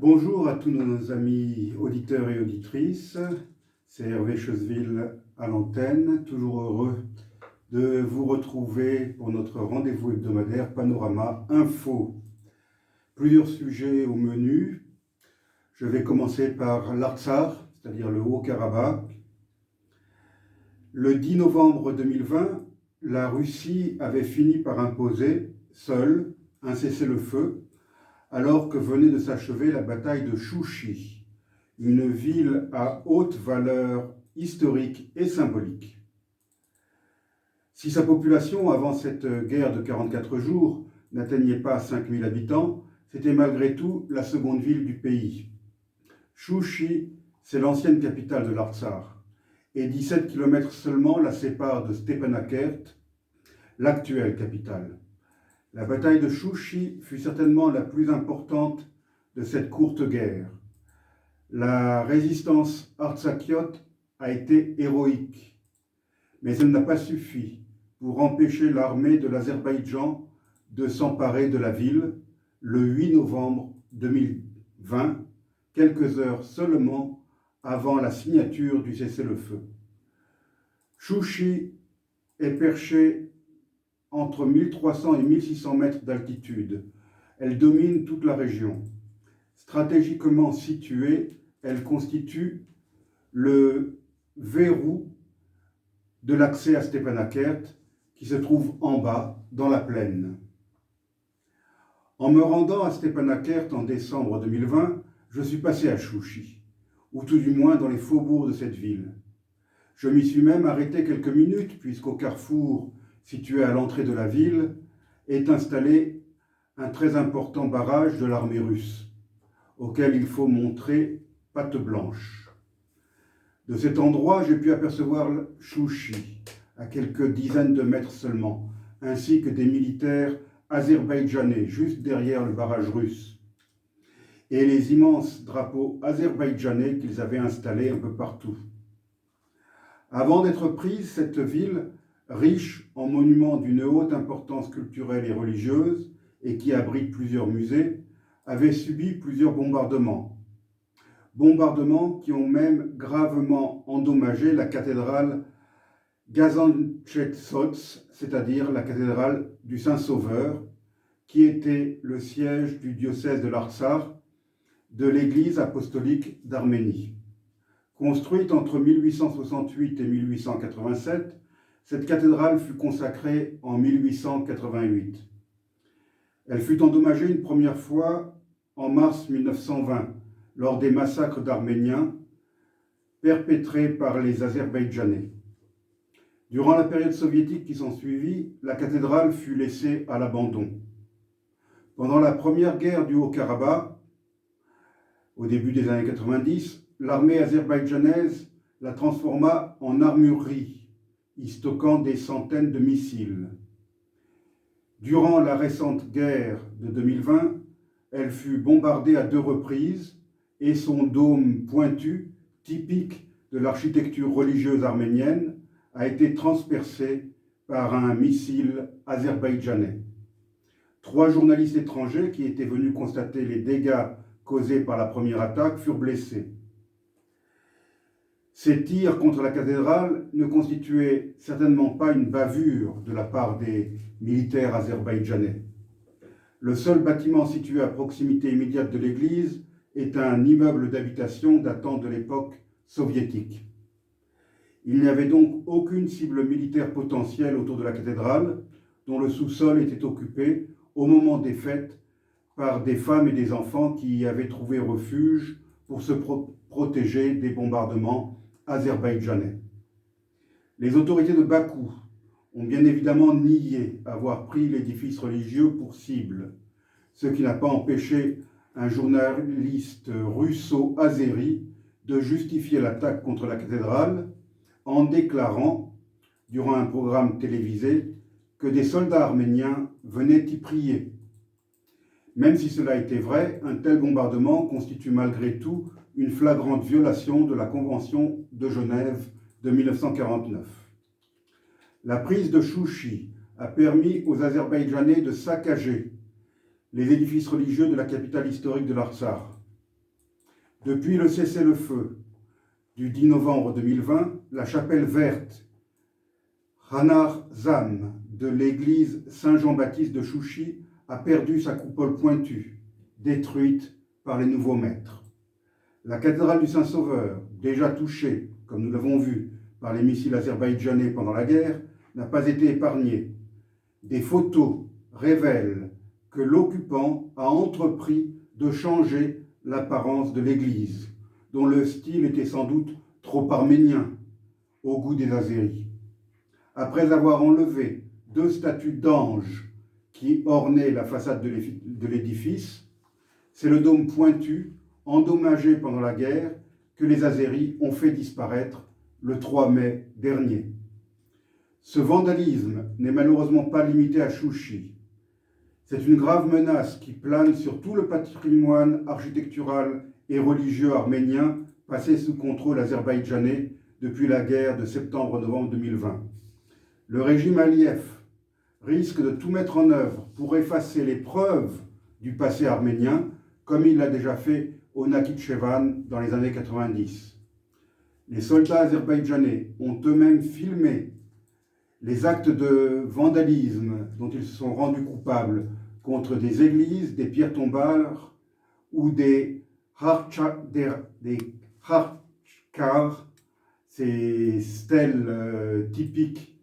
Bonjour à tous nos amis auditeurs et auditrices, c'est Hervé Chesville à l'antenne, toujours heureux de vous retrouver pour notre rendez-vous hebdomadaire Panorama Info. Plusieurs sujets au menu. Je vais commencer par l'Artsakh, c'est-à-dire le Haut-Karabakh. Le 10 novembre 2020, la Russie avait fini par imposer, seule, un cessez-le-feu, alors que venait de s'achever la bataille de Chouchi, une ville à haute valeur historique et symbolique. Si sa population, avant cette guerre de 44 jours, n'atteignait pas 5000 habitants, c'était malgré tout la seconde ville du pays. Chouchi, c'est l'ancienne capitale de l'Artsakh, et 17 km seulement la séparent de Stepanakert, l'actuelle capitale. La bataille de Chouchi fut certainement la plus importante de cette courte guerre. La résistance artsakiote a été héroïque, mais elle n'a pas suffi pour empêcher l'armée de l'Azerbaïdjan de s'emparer de la ville le 8 novembre 2020, quelques heures seulement avant la signature du cessez-le-feu. Chouchi est perchée entre 1300 et 1600 mètres d'altitude. Elle domine toute la région. Stratégiquement située, elle constitue le verrou de l'accès à Stepanakert, qui se trouve en bas, dans la plaine. En me rendant à Stepanakert en décembre 2020, je suis passé à Chouchi, ou tout du moins dans les faubourgs de cette ville. Je m'y suis même arrêté quelques minutes, puisqu'au carrefour situé à l'entrée de la ville, est installé un très important barrage de l'armée russe, auquel il faut montrer patte blanche. De cet endroit, j'ai pu apercevoir Chouchi, à quelques dizaines de mètres seulement, ainsi que des militaires azerbaïdjanais juste derrière le barrage russe, et les immenses drapeaux azerbaïdjanais qu'ils avaient installés un peu partout. Avant d'être prise, cette ville, riche en monuments d'une haute importance culturelle et religieuse, et qui abrite plusieurs musées, avait subi plusieurs bombardements. Bombardements qui ont même gravement endommagé la cathédrale Gazantchev-Sots, c'est-à-dire la cathédrale du Saint-Sauveur, qui était le siège du diocèse de l'Artsakh de l'Église apostolique d'Arménie. Construite entre 1868 et 1887, cette cathédrale fut consacrée en 1888. Elle fut endommagée une première fois en mars 1920, lors des massacres d'Arméniens perpétrés par les Azerbaïdjanais. Durant la période soviétique qui s'ensuivit, la cathédrale fut laissée à l'abandon. Pendant la première guerre du Haut-Karabakh, au début des années 90, l'armée azerbaïdjanaise la transforma en armurerie, y stockant des centaines de missiles. Durant la récente guerre de 2020, elle fut bombardée à 2 reprises et son dôme pointu, typique de l'architecture religieuse arménienne, a été transpercé par un missile azerbaïdjanais. 3 journalistes étrangers qui étaient venus constater les dégâts causés par la première attaque furent blessés. Ces tirs contre la cathédrale ne constituaient certainement pas une bavure de la part des militaires azerbaïdjanais. Le seul bâtiment situé à proximité immédiate de l'église est un immeuble d'habitation datant de l'époque soviétique. Il n'y avait donc aucune cible militaire potentielle autour de la cathédrale, dont le sous-sol était occupé au moment des fêtes par des femmes et des enfants qui y avaient trouvé refuge pour se protéger des bombardements azerbaïdjanais. Les autorités de Bakou ont bien évidemment nié avoir pris l'édifice religieux pour cible, ce qui n'a pas empêché un journaliste russo-azéri de justifier l'attaque contre la cathédrale en déclarant, durant un programme télévisé, que des soldats arméniens venaient y prier. Même si cela était vrai, un tel bombardement constitue malgré tout une flagrante violation de la Convention de Genève de 1949. La prise de Chouchi a permis aux Azerbaïdjanais de saccager les édifices religieux de la capitale historique de l'Artsakh. Depuis le cessez-le-feu du 10 novembre 2020, la chapelle verte Hanar Zam de l'église Saint-Jean-Baptiste de Chouchi a perdu sa coupole pointue, détruite par les nouveaux maîtres. La cathédrale du Saint-Sauveur, déjà touchée, comme nous l'avons vu, par les missiles azerbaïdjanais pendant la guerre, n'a pas été épargnée. Des photos révèlent que l'occupant a entrepris de changer l'apparence de l'église, dont le style était sans doute trop arménien au goût des Azéris. Après avoir enlevé 2 statues d'anges qui ornaient la façade de l'édifice, c'est le dôme pointu, endommagé pendant la guerre, que les Azéris ont fait disparaître le 3 mai dernier. Ce vandalisme n'est malheureusement pas limité à Chouchi. C'est une grave menace qui plane sur tout le patrimoine architectural et religieux arménien passé sous contrôle azerbaïdjanais depuis la guerre de septembre-novembre 2020. Le régime Aliyev risque de tout mettre en œuvre pour effacer les preuves du passé arménien, comme il l'a déjà fait au Nakhitchevan dans les années 90. Les soldats azerbaïdjanais ont eux-mêmes filmé les actes de vandalisme dont ils se sont rendus coupables contre des églises, des pierres tombales ou des kharchkars, ces stèles typiques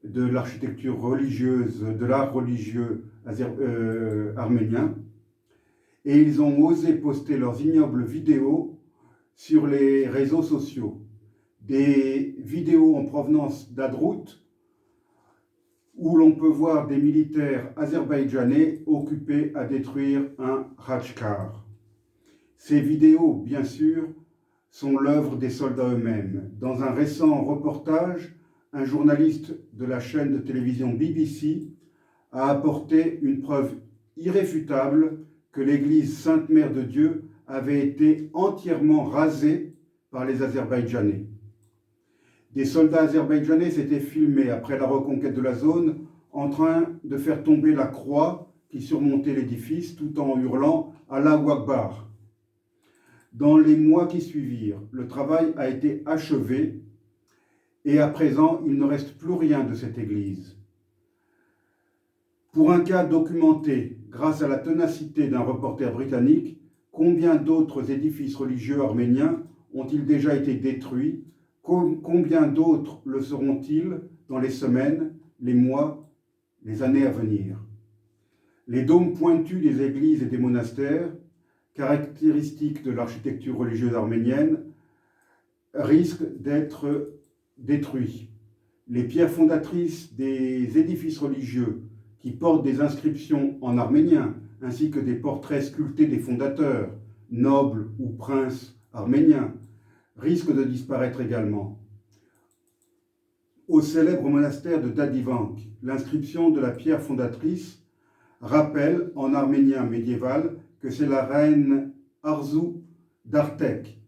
de l'architecture religieuse, de l'art religieux arménien. Et ils ont osé poster leurs ignobles vidéos sur les réseaux sociaux. Des vidéos en provenance d'Adrout, où l'on peut voir des militaires azerbaïdjanais occupés à détruire un kharchkar. Ces vidéos, bien sûr, sont l'œuvre des soldats eux-mêmes. Dans un récent reportage, un journaliste de la chaîne de télévision BBC a apporté une preuve irréfutable que l'église Sainte-Mère de Dieu avait été entièrement rasée par les Azerbaïdjanais. Des soldats azerbaïdjanais s'étaient filmés après la reconquête de la zone en train de faire tomber la croix qui surmontait l'édifice tout en hurlant « Allahu Akbar ». Dans les mois qui suivirent, le travail a été achevé et à présent, il ne reste plus rien de cette église. Pour un cas documenté grâce à la ténacité d'un reporter britannique, combien d'autres édifices religieux arméniens ont-ils déjà été détruits? Combien d'autres le seront-ils dans les semaines, les mois, les années à venir? Les dômes pointus des églises et des monastères, caractéristiques de l'architecture religieuse arménienne, risquent d'être détruits. Les pierres fondatrices des édifices religieux qui portent des inscriptions en arménien, ainsi que des portraits sculptés des fondateurs, nobles ou princes arméniens, risquent de disparaître également. Au célèbre monastère de Dadivank, l'inscription de la pierre fondatrice rappelle en arménien médiéval que c'est la reine Arzu d'Artek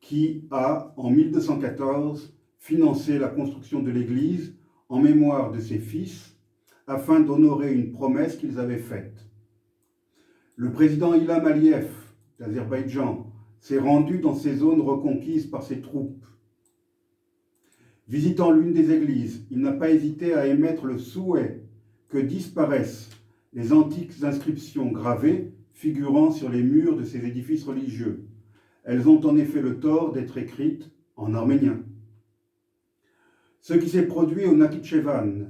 qui a, en 1214, financé la construction de l'église en mémoire de ses fils afin d'honorer une promesse qu'ils avaient faite. Le président Ilham Aliyev d'Azerbaïdjan s'est rendu dans ces zones reconquises par ses troupes. Visitant l'une des églises, il n'a pas hésité à émettre le souhait que disparaissent les antiques inscriptions gravées figurant sur les murs de ces édifices religieux. Elles ont en effet le tort d'être écrites en arménien. Ce qui s'est produit au Nakhitchevan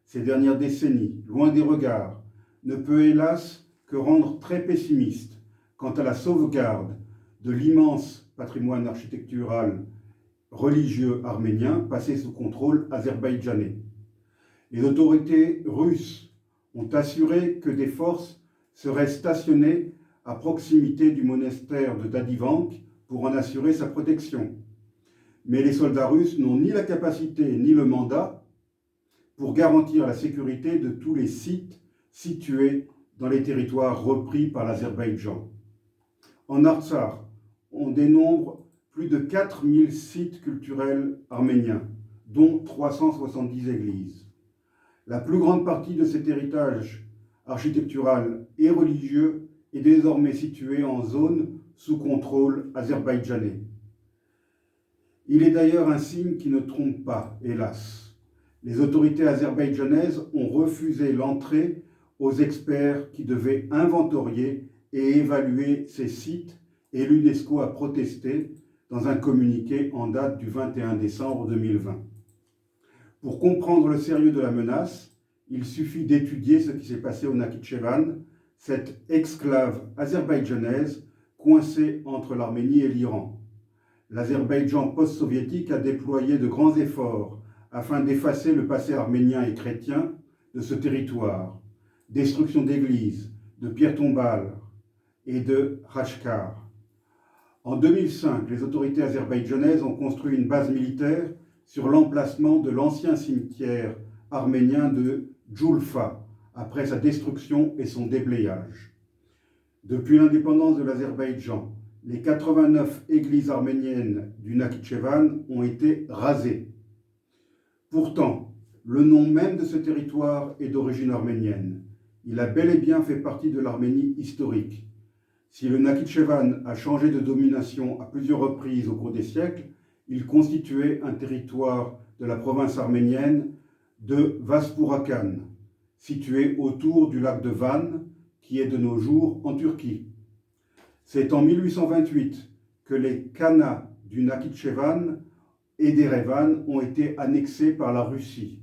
ces dernières décennies, loin des regards, ne peut hélas que rendre très pessimiste quant à la sauvegarde de l'immense patrimoine architectural religieux arménien passé sous contrôle azerbaïdjanais. Les autorités russes ont assuré que des forces seraient stationnées à proximité du monastère de Dadivank pour en assurer sa protection. Mais les soldats russes n'ont ni la capacité ni le mandat pour garantir la sécurité de tous les sites situés dans les territoires repris par l'Azerbaïdjan. En Artsakh, on dénombre plus de 4000 sites culturels arméniens, dont 370 églises. La plus grande partie de cet héritage architectural et religieux est désormais située en zone sous contrôle azerbaïdjanais. Il est d'ailleurs un signe qui ne trompe pas, hélas. Les autorités azerbaïdjanaises ont refusé l'entrée aux experts qui devaient inventorier et évaluer ces sites, et l'UNESCO a protesté dans un communiqué en date du 21 décembre 2020. Pour comprendre le sérieux de la menace, il suffit d'étudier ce qui s'est passé au Nakhitchevan, cette exclave azerbaïdjanaise coincée entre l'Arménie et l'Iran. L'Azerbaïdjan post-soviétique a déployé de grands efforts afin d'effacer le passé arménien et chrétien de ce territoire. Destruction d'églises, de pierres tombales et de Khachkar. En 2005, les autorités azerbaïdjanaises ont construit une base militaire sur l'emplacement de l'ancien cimetière arménien de Djoulfa, après sa destruction et son déblayage. Depuis l'indépendance de l'Azerbaïdjan, les 89 églises arméniennes du Nakhitchevan ont été rasées. Pourtant, le nom même de ce territoire est d'origine arménienne. Il a bel et bien fait partie de l'Arménie historique. Si le Nakhitchevan a changé de domination à plusieurs reprises au cours des siècles, il constituait un territoire de la province arménienne de Vaspurakan, situé autour du lac de Van, qui est de nos jours en Turquie. C'est en 1828 que les Khanats du Nakhitchevan et d'Erevan ont été annexés par la Russie.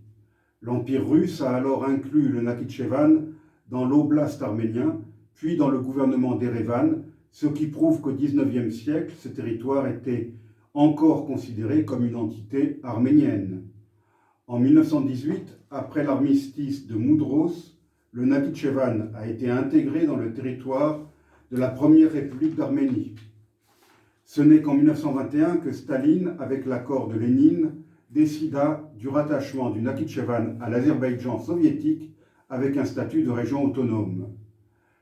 L'Empire russe a alors inclus le Nakhitchevan dans l'oblast arménien, puis dans le gouvernement d'Erevan, ce qui prouve qu'au XIXe siècle, ce territoire était encore considéré comme une entité arménienne. En 1918, après l'armistice de Moudros, le Nakhitchevan a été intégré dans le territoire de la Première République d'Arménie. Ce n'est qu'en 1921 que Staline, avec l'accord de Lénine, décida du rattachement du Nakhitchevan à l'Azerbaïdjan soviétique avec un statut de région autonome.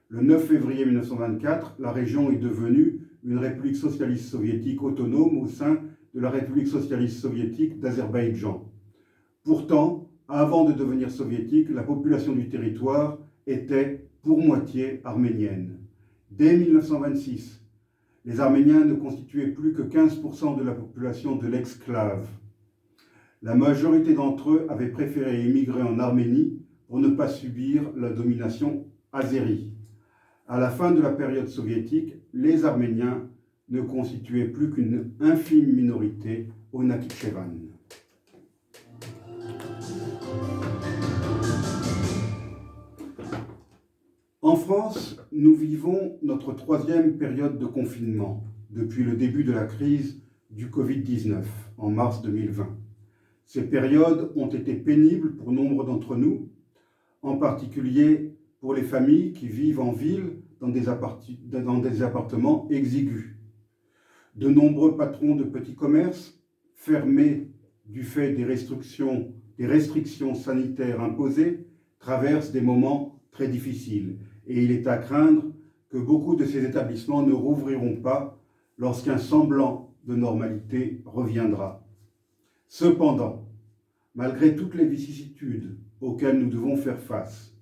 Le 9 février 1924, la région est devenue une république socialiste soviétique autonome au sein de la République socialiste soviétique d'Azerbaïdjan. Pourtant, avant de devenir soviétique, la population du territoire était pour moitié arménienne. Dès 1926, les Arméniens ne constituaient plus que 15% de la population de l'exclave. La majorité d'entre eux avaient préféré émigrer en Arménie pour ne pas subir la domination azérie. À la fin de la période soviétique, les Arméniens ne constituaient plus qu'une infime minorité au Nakhitchevan. En France, nous vivons notre troisième période de confinement depuis le début de la crise du Covid-19 en mars 2020. Ces périodes ont été pénibles pour nombre d'entre nous, en particulier pour les familles qui vivent en ville dans des appartements exigus. De nombreux patrons de petits commerces, fermés du fait des restrictions sanitaires imposées, traversent des moments très difficiles. Et il est à craindre que beaucoup de ces établissements ne rouvriront pas lorsqu'un semblant de normalité reviendra. Cependant, malgré toutes les vicissitudes auxquelles nous devons faire face,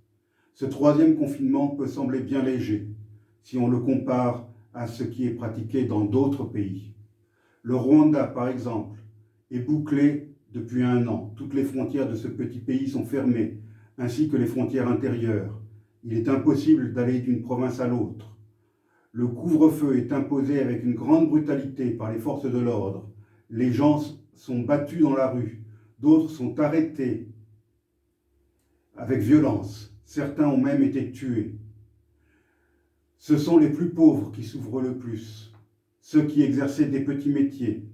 ce troisième confinement peut sembler bien léger si on le compare à ce qui est pratiqué dans d'autres pays. Le Rwanda, par exemple, est bouclé depuis 1 an. Toutes les frontières de ce petit pays sont fermées, ainsi que les frontières intérieures. Il est impossible d'aller d'une province à l'autre. Le couvre-feu est imposé avec une grande brutalité par les forces de l'ordre. Les gens sont battus dans la rue, d'autres sont arrêtés avec violence. Certains ont même été tués. Ce sont les plus pauvres qui souffrent le plus, ceux qui exerçaient des petits métiers,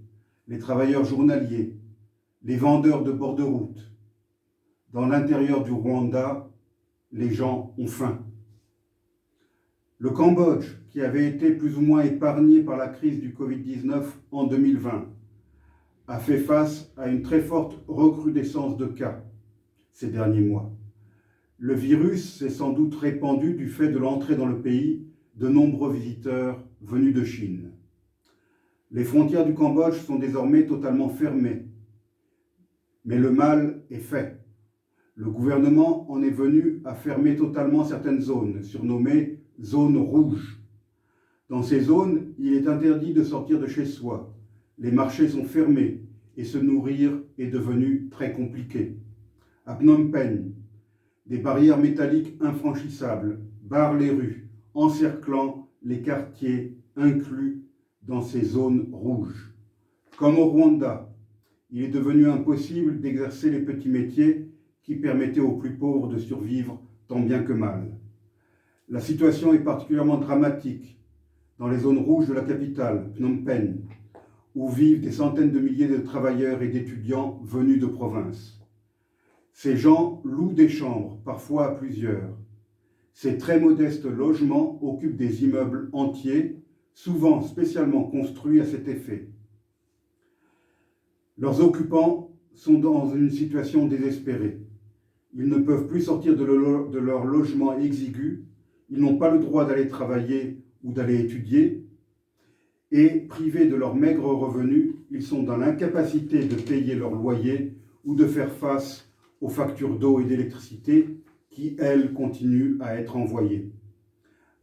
les travailleurs journaliers, les vendeurs de bord de route. Dans l'intérieur du Rwanda, les gens ont faim. Le Cambodge, qui avait été plus ou moins épargné par la crise du Covid-19 en 2020, a fait face à une très forte recrudescence de cas ces derniers mois. Le virus s'est sans doute répandu du fait de l'entrée dans le pays de nombreux visiteurs venus de Chine. Les frontières du Cambodge sont désormais totalement fermées, mais le mal est fait. Le gouvernement en est venu à fermer totalement certaines zones, surnommées zones rouges. Dans ces zones, il est interdit de sortir de chez soi. Les marchés sont fermés et se nourrir est devenu très compliqué. À Phnom Penh, des barrières métalliques infranchissables barrent les rues, encerclant les quartiers inclus dans ces zones rouges. Comme au Rwanda, il est devenu impossible d'exercer les petits métiers qui permettaient aux plus pauvres de survivre tant bien que mal. La situation est particulièrement dramatique dans les zones rouges de la capitale, Phnom Penh, où vivent des centaines de milliers de travailleurs et d'étudiants venus de province. Ces gens louent des chambres, parfois à plusieurs. Ces très modestes logements occupent des immeubles entiers, souvent spécialement construits à cet effet. Leurs occupants sont dans une situation désespérée. Ils ne peuvent plus sortir de leur logement exigu, ils n'ont pas le droit d'aller travailler ou d'aller étudier, et privés de leurs maigres revenus, ils sont dans l'incapacité de payer leur loyer ou de faire face aux factures d'eau et d'électricité qui, elles, continuent à être envoyées.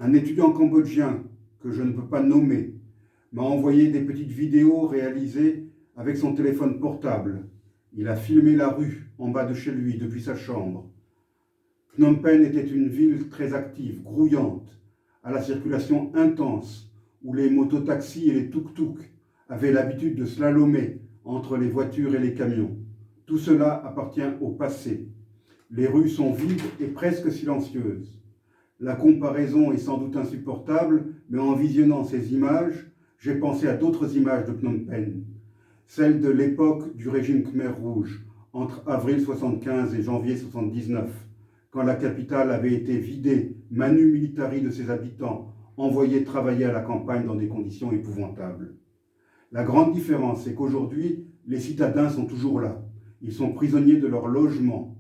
Un étudiant cambodgien, que je ne peux pas nommer, m'a envoyé des petites vidéos réalisées avec son téléphone portable. Il a filmé la rue en bas de chez lui depuis sa chambre. Phnom Penh était une ville très active, grouillante, à la circulation intense, où les mototaxis et les tuk-tuk avaient l'habitude de slalomer entre les voitures et les camions. Tout cela appartient au passé. Les rues sont vides et presque silencieuses. La comparaison est sans doute insupportable, mais en visionnant ces images, j'ai pensé à d'autres images de Phnom Penh, celles de l'époque du régime Khmer Rouge, entre avril 1975 et janvier 1979, quand la capitale avait été vidée manu militari de ses habitants, envoyés travailler à la campagne dans des conditions épouvantables. La grande différence, c'est qu'aujourd'hui, les citadins sont toujours là. Ils sont prisonniers de leur logement.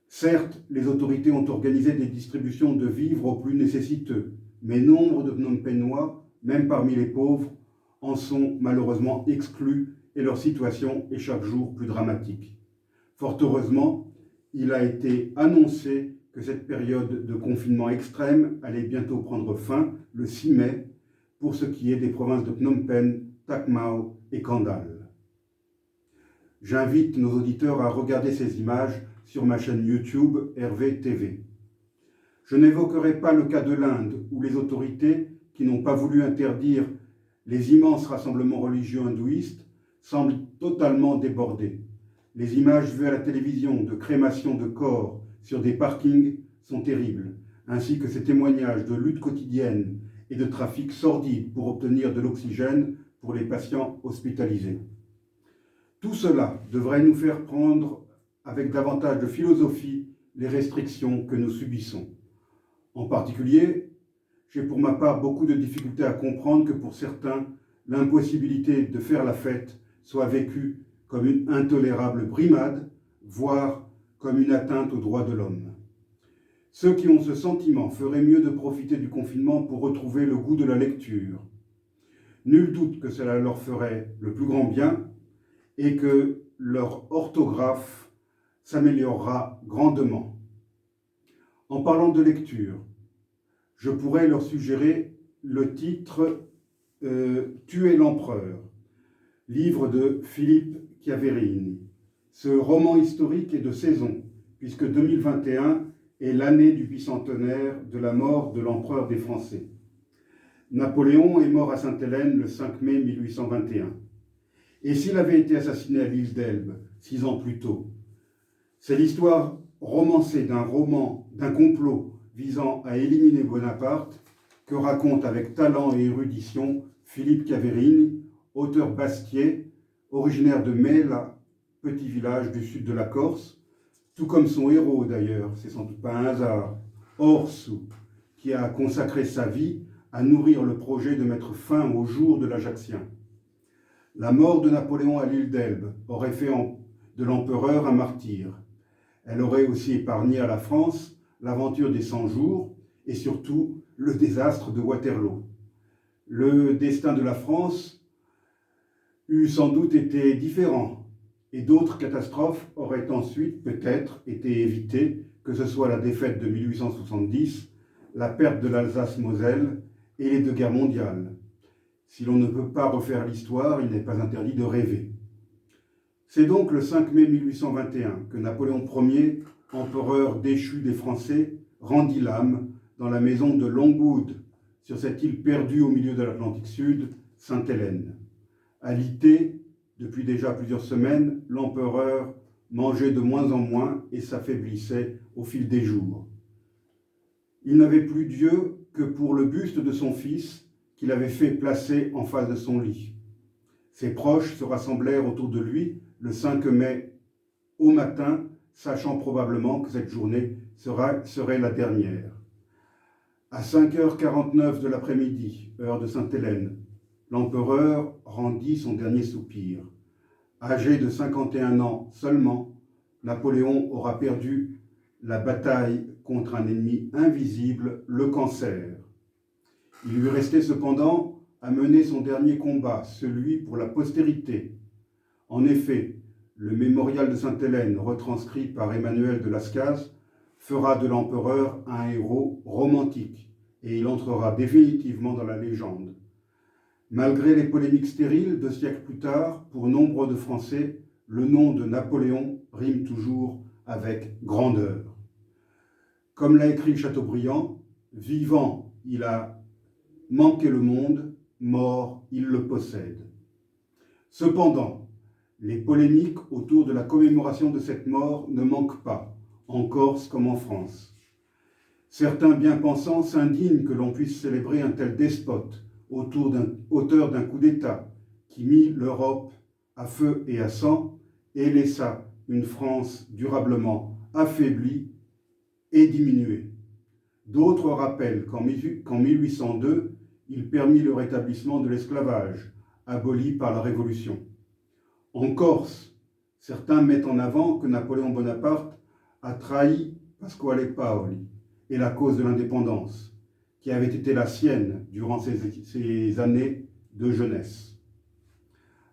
Certes, les autorités ont organisé des distributions de vivres aux plus nécessiteux, mais nombre de Phnom Penhois, même parmi les pauvres, en sont malheureusement exclus et leur situation est chaque jour plus dramatique. Fort heureusement, il a été annoncé que cette période de confinement extrême allait bientôt prendre fin le 6 mai pour ce qui est des provinces de Phnom Penh, Tak Mau et Kandal. J'invite nos auditeurs à regarder ces images sur ma chaîne YouTube Hervé TV. Je n'évoquerai pas le cas de l'Inde où les autorités, qui n'ont pas voulu interdire les immenses rassemblements religieux hindouistes, semblent totalement débordées. Les images vues à la télévision de crémation de corps sur des parkings sont terribles, ainsi que ces témoignages de lutte quotidienne et de trafic sordide pour obtenir de l'oxygène pour les patients hospitalisés. Tout cela devrait nous faire prendre avec davantage de philosophie les restrictions que nous subissons. En particulier, j'ai pour ma part beaucoup de difficultés à comprendre que pour certains, l'impossibilité de faire la fête soit vécue comme une intolérable brimade, voire comme une atteinte aux droits de l'homme. Ceux qui ont ce sentiment feraient mieux de profiter du confinement pour retrouver le goût de la lecture. Nul doute que cela leur ferait le plus grand bien et que leur orthographe s'améliorera grandement. En parlant de lecture, je pourrais leur suggérer le titre Tuer l'empereur, livre de Philippe Chiaverini. Ce roman historique est de saison, puisque 2021 est l'année du bicentenaire de la mort de l'empereur des Français. Napoléon est mort à Sainte-Hélène le 5 mai 1821. Et s'il avait été assassiné à l'île d'Elbe 6 ans plus tôt? C'est l'histoire romancée d'un complot visant à éliminer Bonaparte que raconte avec talent et érudition Philippe Chiaverini, auteur bastiais, originaire de Mela, petit village du sud de la Corse, tout comme son héros d'ailleurs, c'est sans doute pas un hasard, Orsou, qui a consacré sa vie à nourrir le projet de mettre fin au jour de l'Ajaxien. La mort de Napoléon à l'île d'Elbe aurait fait de l'empereur un martyr. Elle aurait aussi épargné à la France l'aventure des 100 jours et surtout le désastre de Waterloo. Le destin de la France eût sans doute été différent et d'autres catastrophes auraient ensuite peut-être été évitées, que ce soit la défaite de 1870, la perte de l'Alsace-Moselle et les 2 guerres mondiales. Si l'on ne peut pas refaire l'histoire, il n'est pas interdit de rêver. C'est donc le 5 mai 1821 que Napoléon Ier, empereur déchu des Français, rendit l'âme dans la maison de Longwood, sur cette île perdue au milieu de l'Atlantique Sud, Sainte-Hélène. Alité, depuis déjà plusieurs semaines, l'empereur mangeait de moins en moins et s'affaiblissait au fil des jours. Il n'avait plus Dieu que pour le buste de son fils qu'il avait fait placer en face de son lit. Ses proches se rassemblèrent autour de lui le 5 mai au matin, sachant probablement que cette journée serait la dernière. À 5h49 de l'après-midi, heure de Sainte-Hélène, l'empereur rendit son dernier soupir. Âgé de 51 ans seulement, Napoléon aura perdu la bataille contre un ennemi invisible, le cancer. Il lui restait cependant à mener son dernier combat, celui pour la postérité. En effet, le mémorial de Sainte-Hélène, retranscrit par Emmanuel de Lascaz, fera de l'empereur un héros romantique, et il entrera définitivement dans la légende. Malgré les polémiques stériles 2 siècles plus tard, pour nombre de Français, le nom de Napoléon rime toujours avec grandeur. Comme l'a écrit Chateaubriand, vivant, il a manqué le monde, mort, il le possède. Cependant, les polémiques autour de la commémoration de cette mort ne manquent pas, en Corse comme en France. Certains bien-pensants s'indignent que l'on puisse célébrer un tel despote, auteur d'un coup d'État qui mit l'Europe à feu et à sang et laissa une France durablement affaiblie et diminuée. D'autres rappellent qu'en 1802, il permit le rétablissement de l'esclavage, aboli par la Révolution. En Corse, certains mettent en avant que Napoléon Bonaparte a trahi Pasquale Paoli et la cause de l'indépendance, qui avait été la sienne durant ses années de jeunesse.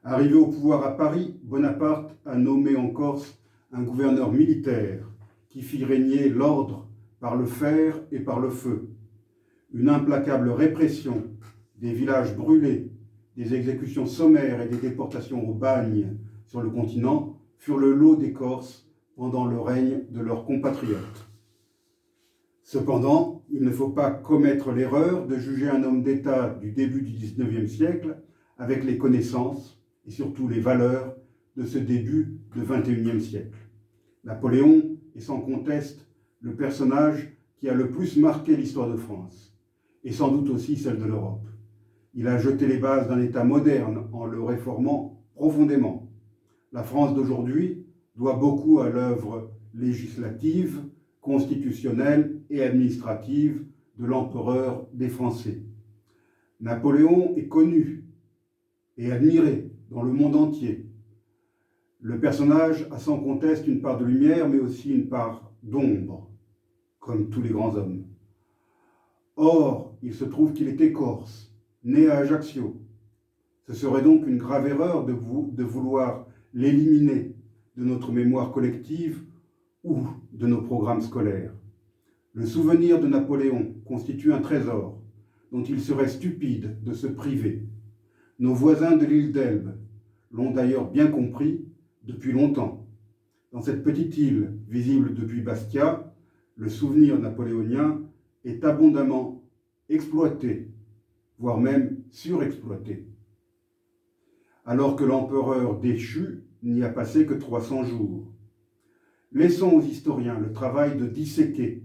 Arrivé au pouvoir à Paris, Bonaparte a nommé en Corse un gouverneur militaire qui fit régner l'ordre par le fer et par le feu. Une implacable répression, des villages brûlés, des exécutions sommaires et des déportations au bagne sur le continent furent le lot des Corses pendant le règne de leurs compatriotes. Cependant, il ne faut pas commettre l'erreur de juger un homme d'État du début du XIXe siècle avec les connaissances et surtout les valeurs de ce début de XXIe siècle. Napoléon est sans conteste le personnage qui a le plus marqué l'histoire de France, et sans doute aussi celle de l'Europe. Il a jeté les bases d'un État moderne en le réformant profondément. La France d'aujourd'hui doit beaucoup à l'œuvre législative, constitutionnelle et administrative de l'empereur des Français. Napoléon est connu et admiré dans le monde entier. Le personnage a sans conteste une part de lumière, mais aussi une part d'ombre, comme tous les grands hommes. Or, il se trouve qu'il était corse, né à Ajaccio. Ce serait donc une grave erreur de vouloir l'éliminer de notre mémoire collective ou de nos programmes scolaires. Le souvenir de Napoléon constitue un trésor dont il serait stupide de se priver. Nos voisins de l'île d'Elbe l'ont d'ailleurs bien compris depuis longtemps. Dans cette petite île, visible depuis Bastia, le souvenir napoléonien est abondamment exploité, voire même surexploité. Alors que l'empereur déchu n'y a passé que 300 jours. Laissons aux historiens le travail de disséquer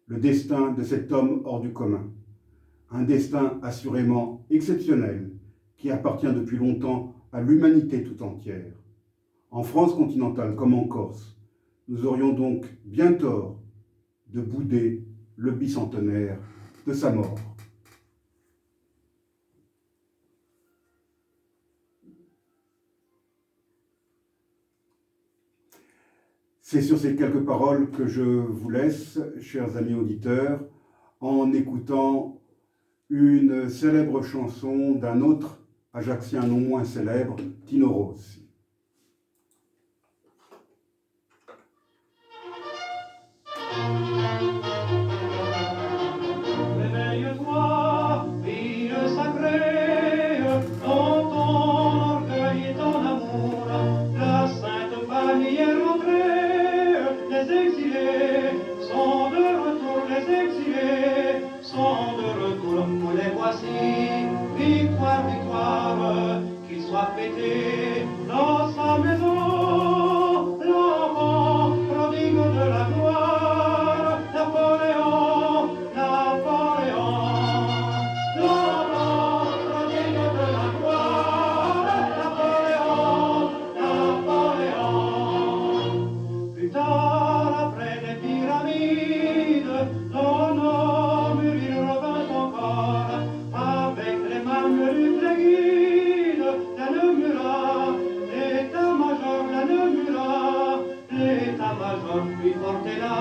le destin de cet homme hors du commun. Un destin assurément exceptionnel qui appartient depuis longtemps à l'humanité tout entière. En France continentale comme en Corse, nous aurions donc bien tort de bouder le bicentenaire de sa mort. C'est sur ces quelques paroles que je vous laisse, chers amis auditeurs, en écoutant une célèbre chanson d'un autre Ajaccien non moins célèbre, Tino Rossi. Réveille-toi, l'amour. La sainte famille est rentrée, les exilés sont de retour, les exilés sont de retour. Nous les voici, victoire, victoire, qu'il soit fêté dans sa maison, l'enfant prodigue de la gloire, Napoléon, Napoléon. L'enfant prodigue de la gloire, Napoléon, Napoléon. Plus tard, après les pyramides, dans nos murs il revint encore, avec les mamelucs, les guides, l'Annamura, l'état-major, l'Annamura, l'état-major lui portait la